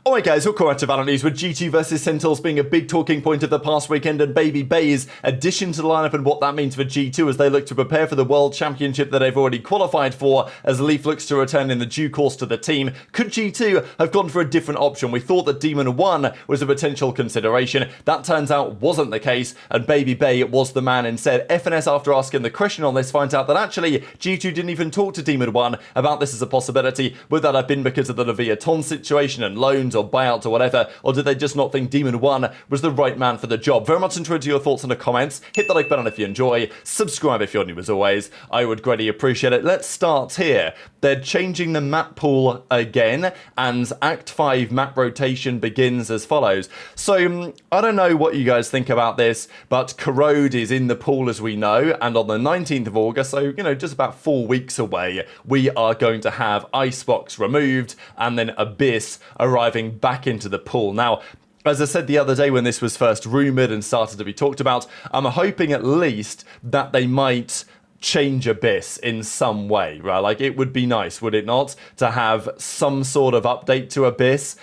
Alright guys, welcome back to VALORANT News, with G2 versus Centaurs being a big talking point of the past weekend, and Babybay's addition to the lineup and what that means for G2 as they look to prepare for the World Championship that they've already qualified for, as Leaf looks to return in the due course to the team. Could G2 have gone for a different option? We thought that Demon1 was a potential consideration. That turns out wasn't the case, and Babybay was the man instead. FNS, after asking the question on this, finds out that actually G2 didn't even talk to Demon1 about this as a possibility. Would that have been because of the Leviathan situation and loans or buyouts or whatever, or did they just not think Demon1 was the right man for the job? Very much interested in your thoughts in the comments. Hit the like button if you enjoy, subscribe if you're new as always, I would greatly appreciate it. Let's start here. They're changing the map pool again, and Act 5 map rotation begins as follows. So, I don't know what you guys think about this, but Corrode is in the pool as we know, and on the 19th of August, so, just about 4 weeks away, we are going to have Icebox removed, and then Abyss arriving back into the pool. Now, as I said the other day when this was first rumoured and started to be talked about, I'm hoping at least that they might change Abyss in some way, right? Like, it would be nice, would it not, to have some sort of update to Abyss.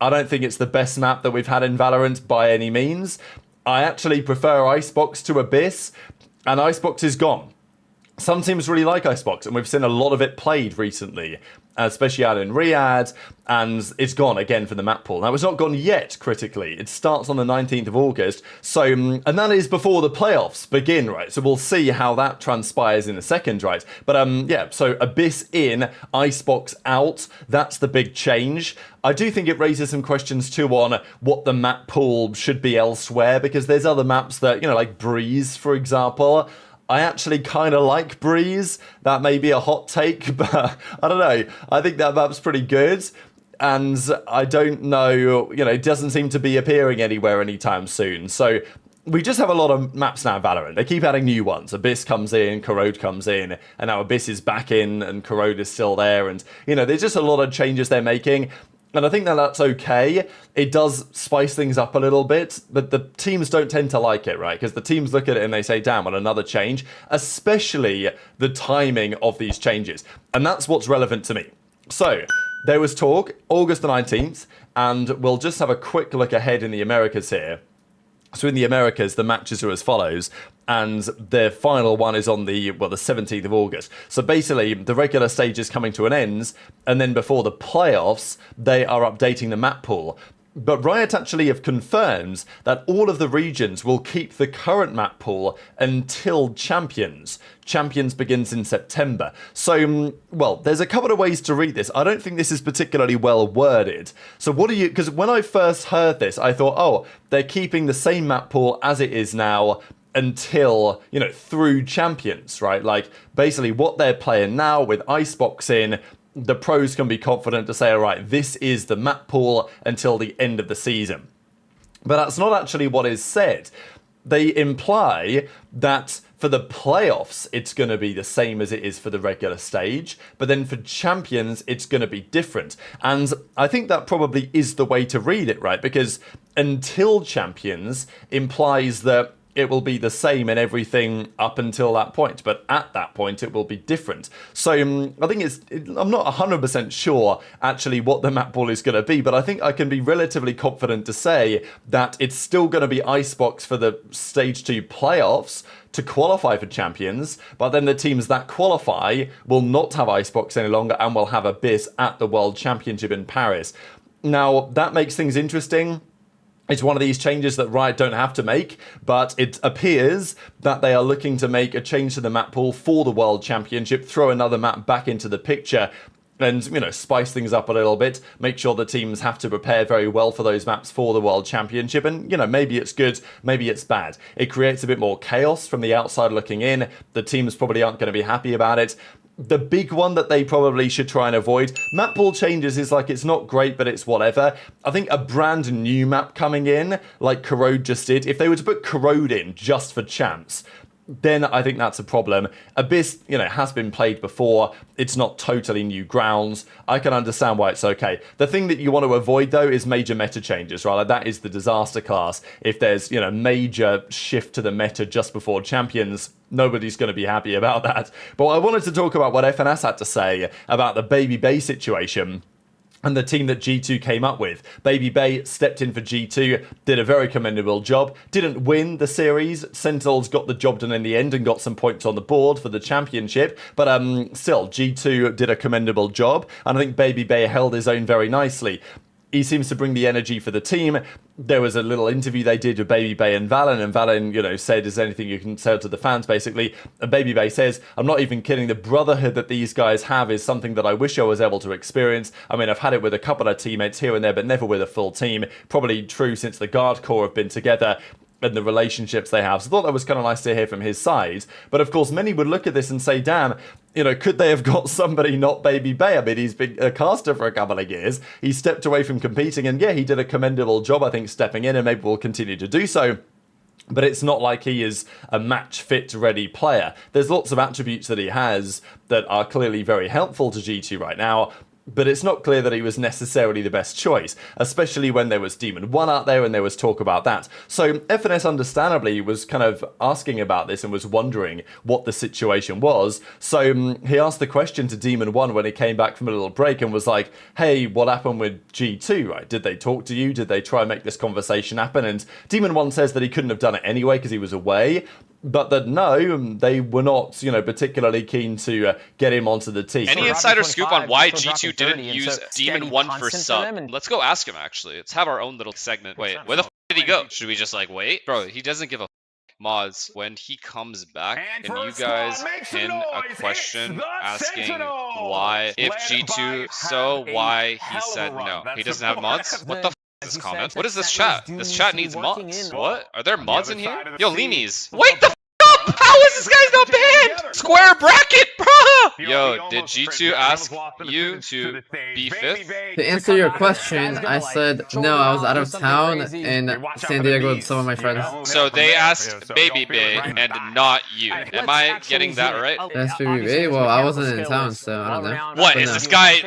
I don't think it's the best map that we've had in Valorant by any means. I actually prefer Icebox to Abyss, and Icebox is gone. Some teams really like Icebox, and we've seen a lot of it played recently, especially out in Riyadh, and it's gone again for the map pool. Now, it's not gone yet, critically. It starts on the 19th of August, so, and that is before the playoffs begin, right? So we'll see how that transpires in a second, right? But, yeah, so Abyss in, Icebox out, that's the big change. I do think it raises some questions, too, on what the map pool should be elsewhere, because there's other maps that, like Breeze, for example. I actually kind of like Breeze. That may be a hot take, but I don't know. I think that map's pretty good. And I don't know, it doesn't seem to be appearing anywhere anytime soon. So we just have a lot of maps now in Valorant. They keep adding new ones. Abyss comes in, Corrode comes in, and now Abyss is back in, and Corrode is still there. And, there's just a lot of changes they're making. And I think that that's okay. It does spice things up a little bit, but the teams don't tend to like it, right? Because the teams look at it and they say, damn, what another change, especially the timing of these changes. And that's what's relevant to me. So, there was talk, August the 19th, and we'll just have a quick look ahead in the Americas here. So in the Americas, the matches are as follows, and the final one is on the 17th of August. So basically, the regular stage is coming to an end, and then before the playoffs, they are updating the map pool. But Riot actually have confirmed that all of the regions will keep the current map pool until Champions. Champions begins in September. So, well, there's a couple of ways to read this. I don't think this is particularly well worded. So what do you... Because when I first heard this, I thought, oh, they're keeping the same map pool as it is now until, through Champions, right? Like, basically what they're playing now with Icebox in, the pros can be confident to say, all right, this is the map pool until the end of the season. But that's not actually what is said. They imply that for the playoffs, it's going to be the same as it is for the regular stage. But then for Champions, it's going to be different. And I think that probably is the way to read it, right? Because until Champions implies that it will be the same in everything up until that point, but at that point it will be different. So I think I'm not 100% sure actually what the map pool is going to be, but I think I can be relatively confident to say that it's still going to be Icebox for the Stage 2 playoffs to qualify for Champions, but then the teams that qualify will not have Icebox any longer and will have Abyss at the World Championship in Paris. Now, that makes things interesting. It's one of these changes that Riot don't have to make, but it appears that they are looking to make a change to the map pool for the World Championship, throw another map back into the picture, and, spice things up a little bit, make sure the teams have to prepare very well for those maps for the World Championship, and, maybe it's good, maybe it's bad. It creates a bit more chaos from the outside looking in. The teams probably aren't going to be happy about it. The big one that they probably should try and avoid, map pool changes is like, it's not great, but it's whatever. I think a brand new map coming in, like Corrode just did, if they were to put Corrode in just for champs, then I think that's a problem. Abyss, has been played before. It's not totally new grounds. I can understand why it's okay. The thing that you want to avoid, though, is major meta changes, right? Like, that is the disaster class. If there's, major shift to the meta just before Champions, nobody's going to be happy about that. But I wanted to talk about what FNS had to say about the Babybay situation. and the team that G2 came up with. Babybay stepped in for G2, did a very commendable job, didn't win the series. Sentinels got the job done in the end and got some points on the board for the championship, but still, G2 did a commendable job, and I think Babybay held his own very nicely. He seems to bring the energy for the team. There was a little interview they did with Babybay and Valen, said, is there anything you can say to the fans, basically? And Babybay says, I'm not even kidding, the brotherhood that these guys have is something that I wish I was able to experience. I mean, I've had it with a couple of teammates here and there, but never with a full team. Probably true since the guard core have been together and the relationships they have. So I thought that was kind of nice to hear from his side. But of course, many would look at this and say, damn, could they have got somebody not Babybay? I mean, he's been a caster for a couple of years. He stepped away from competing, and yeah, he did a commendable job, I think, stepping in, and maybe will continue to do so. But it's not like he is a match-fit, ready player. There's lots of attributes that he has that are clearly very helpful to G2 right now, but it's not clear that he was necessarily the best choice, especially when there was Demon1 out there and there was talk about that. So FNS understandably was kind of asking about this and was wondering what the situation was. So he asked the question to Demon1 when he came back from a little break and was like, hey, what happened with G2, right? Did they talk to you? Did they try and make this conversation happen? And Demon1 says that he couldn't have done it anyway because he was away, but that no, they were not, particularly keen to get him onto the team. Any insider scoop on why G2 didn't use Demon1 for sub? Let's go ask him, actually. Let's have our own little segment. Wait, where the f did he go? Should we just, wait? Bro, he doesn't give a f. Mods, when he comes back, and you guys pin a question asking why, if G2, so why he said no. He doesn't have mods? What the f is this comment? What is this chat? This chat needs mods. What? Are there mods in here? Yo, Leanies. Wait the f up! How is this guy's not banned? Square bracket, bro! Yo, did G2 ask you to be fifth? To answer your question, I said no, I was out of town in San Diego with some of my friends. So they asked Babybay and not you. Am I getting that right? That's Babybay? Well, I wasn't in town, so I don't know. What, is this guy,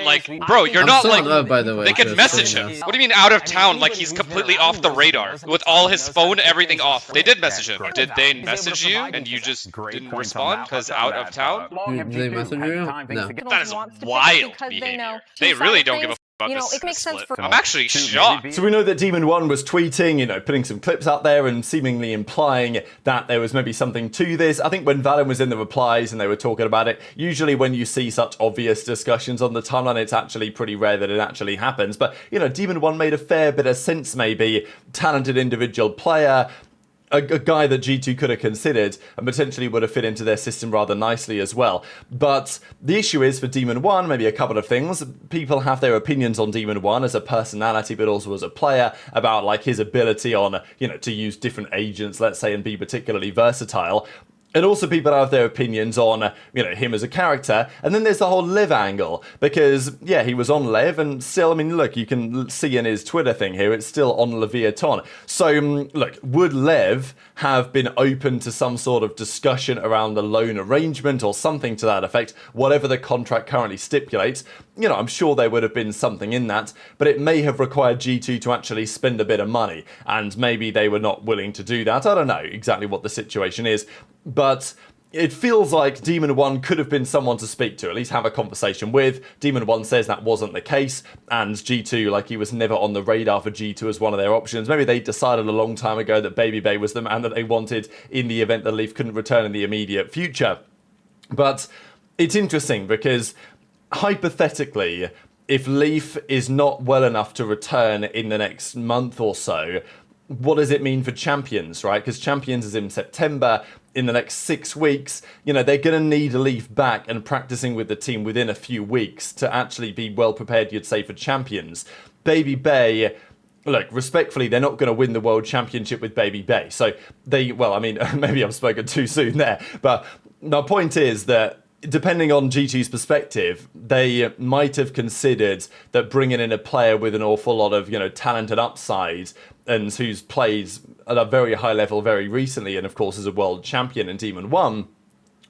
bro, you're not still in love, by the way, they could message him. What do you mean out of town? Like he's completely off the radar with all his phone, everything off. They did message him. Did they message you and you just didn't respond because out of town? Did they message you? No. That is wild behavior. They really don't give a f about this it makes sense split. I'm actually shocked. So we know that Demon1 was tweeting, putting some clips out there and seemingly implying that there was maybe something to this. I think when Valen was in the replies and they were talking about it, usually when you see such obvious discussions on the timeline, it's actually pretty rare that it actually happens. But, Demon1 made a fair bit of sense maybe. Talented individual player, a guy that G2 could have considered and potentially would have fit into their system rather nicely as well. But the issue is for Demon1, maybe a couple of things. People have their opinions on Demon1 as a personality, but also as a player, about his ability on, to use different agents, let's say, and be particularly versatile. And also people have their opinions on, him as a character. And then there's the whole Liv angle. Because, yeah, he was on Liv, and still, look, you can see in his Twitter thing here, it's still on Leviathan. So, look, would Liv have been open to some sort of discussion around the loan arrangement or something to that effect, whatever the contract currently stipulates? I'm sure there would have been something in that, but it may have required G2 to actually spend a bit of money, and maybe they were not willing to do that. I don't know exactly what the situation is, but it feels like Demon1 could have been someone to speak to, at least have a conversation with. Demon1 says that wasn't the case, and G2, he was never on the radar for G2 as one of their options. Maybe they decided a long time ago that Babybay was the man that they wanted in the event that Leaf couldn't return in the immediate future. But it's interesting because, hypothetically, if Leaf is not well enough to return in the next month or so, what does it mean for Champions, right? Because Champions is in September. In the next 6 weeks, they're going to need Leaf back and practicing with the team within a few weeks to actually be well prepared, you'd say, for Champions. Babybay, look, respectfully, they're not going to win the World Championship with Babybay. So maybe I've spoken too soon there. But my point is that depending on G2's perspective, they might have considered that bringing in a player with an awful lot of, talent and upside, and who's played at a very high level very recently, and of course is a world champion in Demon1,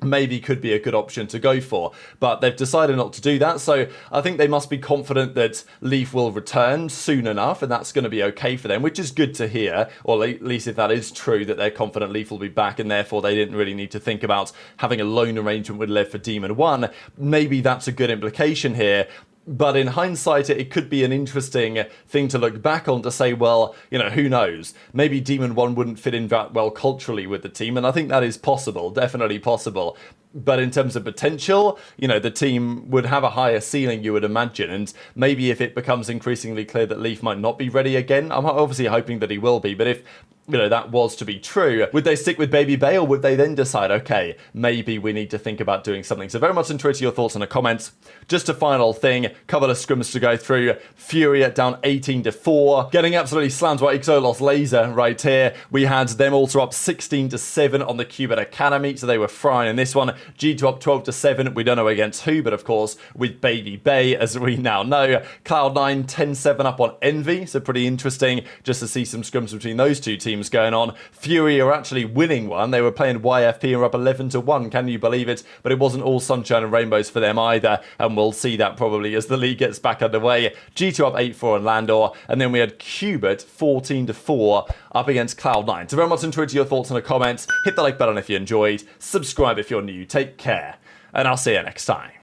maybe could be a good option to go for. But they've decided not to do that, so I think they must be confident that Leaf will return soon enough, and that's going to be okay for them, which is good to hear, or at least if that is true, that they're confident Leaf will be back, and therefore they didn't really need to think about having a loan arrangement with Lev for Demon1. Maybe that's a good implication here. But in hindsight, it could be an interesting thing to look back on to say, well, you know, who knows? Maybe Demon1 wouldn't fit in that well culturally with the team, and I think that is possible, definitely possible. But in terms of potential, you know, the team would have a higher ceiling, you would imagine. And maybe if it becomes increasingly clear that Leaf might not be ready again, I'm obviously hoping that he will be, but if, you know, that was to be true, would they stick with Babybay, or would they then decide, okay, maybe we need to think about doing something? So very much interested in your thoughts in the comments. Just a final thing, couple of scrims to go through. Furia down 18-4, getting absolutely slammed by Ixolos Laser right here. We had them also up 16-7 on the Cubit Academy, so they were frying in this one. G2 up 12-7, we don't know against who, but of course with Babybay, as we now know. Cloud9 10-7 up on Envy, so pretty interesting just to see some scrims between those two teams going on. Fury are actually winning one. They were playing YFP and were up 11-1, can you believe it? But it wasn't all sunshine and rainbows for them either, and we'll see that probably as the league gets back underway. G2 up 8-4 on Landor, and then we had Cubit 14-4 up against Cloud9. So very much interested in your thoughts in the comments. Hit the like button if you enjoyed, subscribe if you're new, take care, and I'll see you next time.